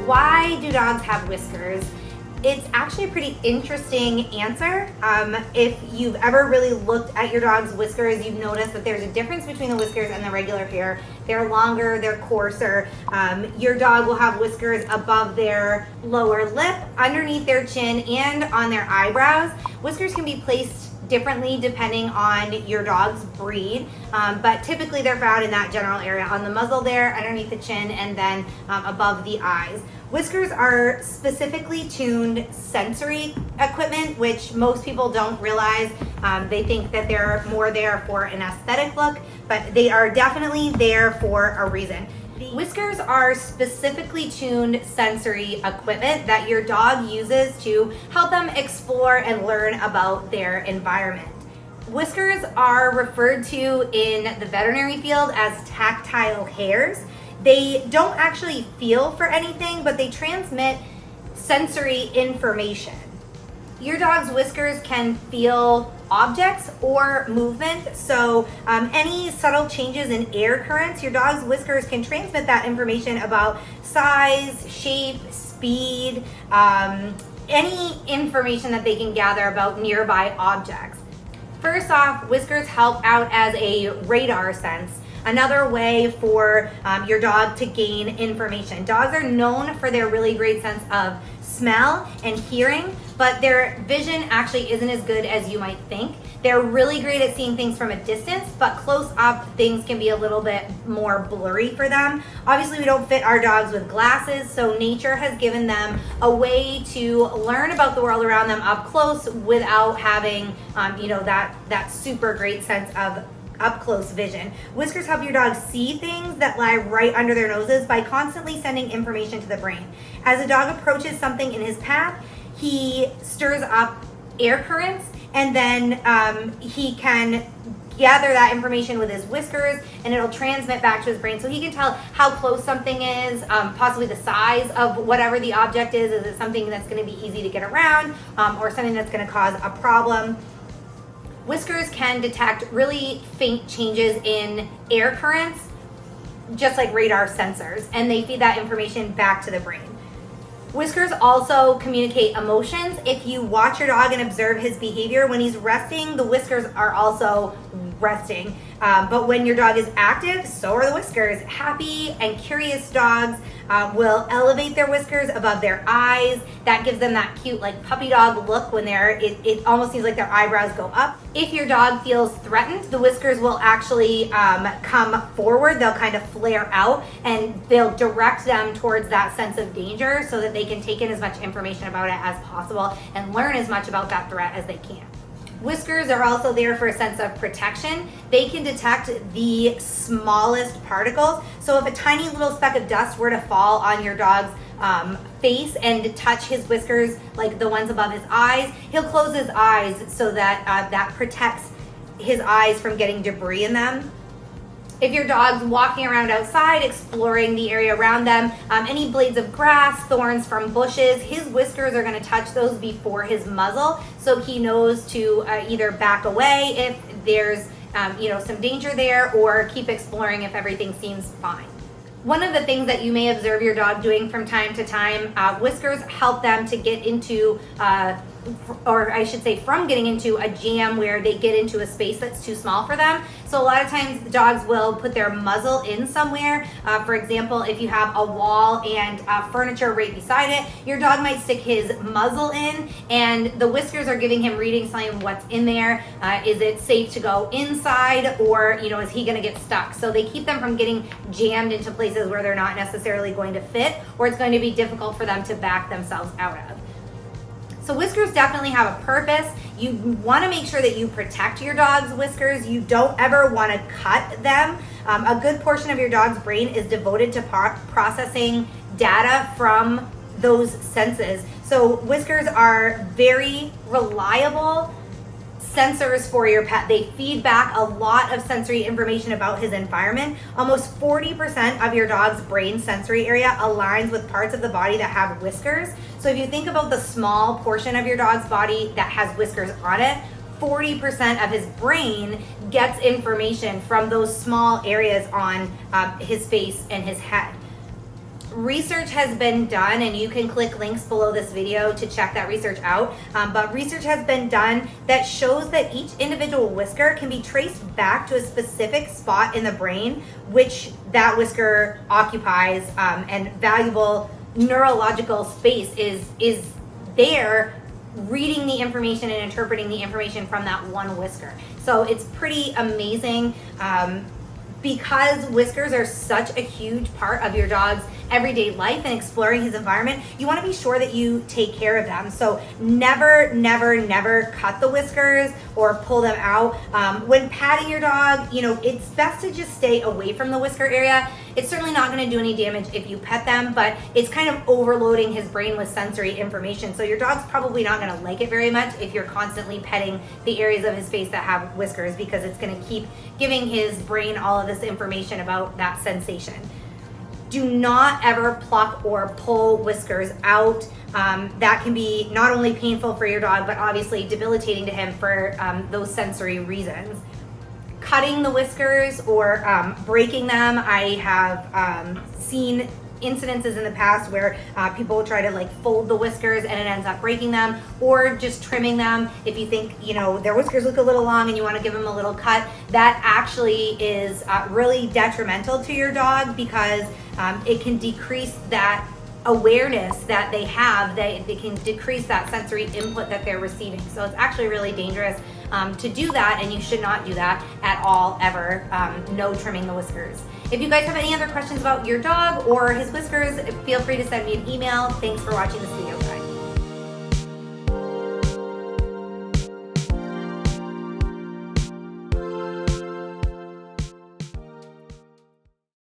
why do dogs have whiskers? It's actually a pretty interesting answer. If you've ever really looked at your dog's whiskers, you've noticed that there's a difference between the whiskers and the regular hair. They're longer, they're coarser. Your dog will have whiskers above their lower lip, underneath their chin, and on their eyebrows. Whiskers can be placed differently depending on your dog's breed, but typically they're found in that general area, on the muzzle there, underneath the chin, and then above the eyes. Whiskers are specifically tuned sensory equipment, which most people don't realize. They think that they're more there for an aesthetic look, but they are definitely there for a reason. Whiskers are specifically tuned sensory equipment that your dog uses to help them explore and learn about their environment. Whiskers are referred to in the veterinary field as tactile hairs. They don't actually feel for anything, but they transmit sensory information. Your dog's whiskers can feel objects or movement, so any subtle changes in air currents, your dog's whiskers can transmit that information about size, shape, speed, any information that they can gather about nearby objects. First off, whiskers help out as a radar sense, another way for your dog to gain information. Dogs are known for their really great sense of smell and hearing, but their vision actually isn't as good as you might think. They're really great at seeing things from a distance, but close up things can be a little bit more blurry for them. Obviously, we don't fit our dogs with glasses, so nature has given them a way to learn about the world around them up close without having that super great sense of up close vision. Whiskers help your dog see things that lie right under their noses by constantly sending information to the brain. As a dog approaches something in his path, he stirs up air currents, and then he can gather that information with his whiskers, and it'll transmit back to his brain, so he can tell how close something is, possibly the size of whatever the object is. Is it something that's going to be easy to get around, or something that's going to cause a problem? Whiskers can detect really faint changes in air currents, just like radar sensors, and they feed that information back to the brain. Whiskers also communicate emotions. If you watch your dog and observe his behavior, when he's resting, the whiskers are also resting. But when your dog is active, so are the whiskers. Happy and curious dogs will elevate their whiskers above their eyes. That gives them that cute, like, puppy dog look when it almost seems like their eyebrows go up. If your dog feels threatened, the whiskers will actually come forward. They'll kind of flare out, and they'll direct them towards that sense of danger so that they can take in as much information about it as possible and learn as much about that threat as they can. Whiskers are also there for a sense of protection. They can detect the smallest particles. So if a tiny little speck of dust were to fall on your dog's face and touch his whiskers, like the ones above his eyes, he'll close his eyes so that that protects his eyes from getting debris in them. If your dog's walking around outside, exploring the area around them, any blades of grass, thorns from bushes, his whiskers are going to touch those before his muzzle, so he knows to either back away if there's some danger there, or keep exploring if everything seems fine. One of the things that you may observe your dog doing from time to time, whiskers help them to get into from getting into a jam where they get into a space that's too small for them. So a lot of times the dogs will put their muzzle in somewhere. For example, if you have a wall and furniture right beside it, your dog might stick his muzzle in, and the whiskers are giving him readings telling him what's in there. Is it safe to go inside, or is he going to get stuck? So they keep them from getting jammed into places where they're not necessarily going to fit, or it's going to be difficult for them to back themselves out of. So whiskers definitely have a purpose. You want to make sure that you protect your dog's whiskers. You don't ever want to cut them. A good portion of your dog's brain is devoted to processing data from those senses. So whiskers are very reliable sensors for your pet. They feed back a lot of sensory information about his environment. Almost 40% of your dog's brain sensory area aligns with parts of the body that have whiskers. So if you think about the small portion of your dog's body that has whiskers on it, 40% of his brain gets information from those small areas on his face and his head. research has been done, and you can click links below this video to check that research out, but research has been done that shows that each individual whisker can be traced back to a specific spot in the brain which that whisker occupies, and valuable neurological space is there, reading the information and interpreting the information from that one whisker. So it's pretty amazing. Because whiskers are such a huge part of your dog's everyday life and exploring his environment, you want to be sure that you take care of them. So never, never, never cut the whiskers or pull them out. When patting your dog, you know, it's best to just stay away from the whisker area. It's certainly not going to do any damage if you pet them, but it's kind of overloading his brain with sensory information. So your dog's probably not going to like it very much if you're constantly petting the areas of his face that have whiskers, because it's going to keep giving his brain all of this information about that sensation. Do not ever pluck or pull whiskers out. That can be not only painful for your dog, but obviously debilitating to him for those sensory reasons. Cutting the whiskers or breaking them, I have seen incidences in the past where people will try to like fold the whiskers and it ends up breaking them, or just trimming them. If you think, you know, their whiskers look a little long and you want to give them a little cut, that actually is really detrimental to your dog, because it can decrease that awareness that they have. They can decrease that sensory input that they're receiving. So it's actually really dangerous to do that, and you should not do that at all, ever. No trimming the whiskers. If you guys have any other questions about your dog or his whiskers, feel free to send me an email. Thanks for watching this video.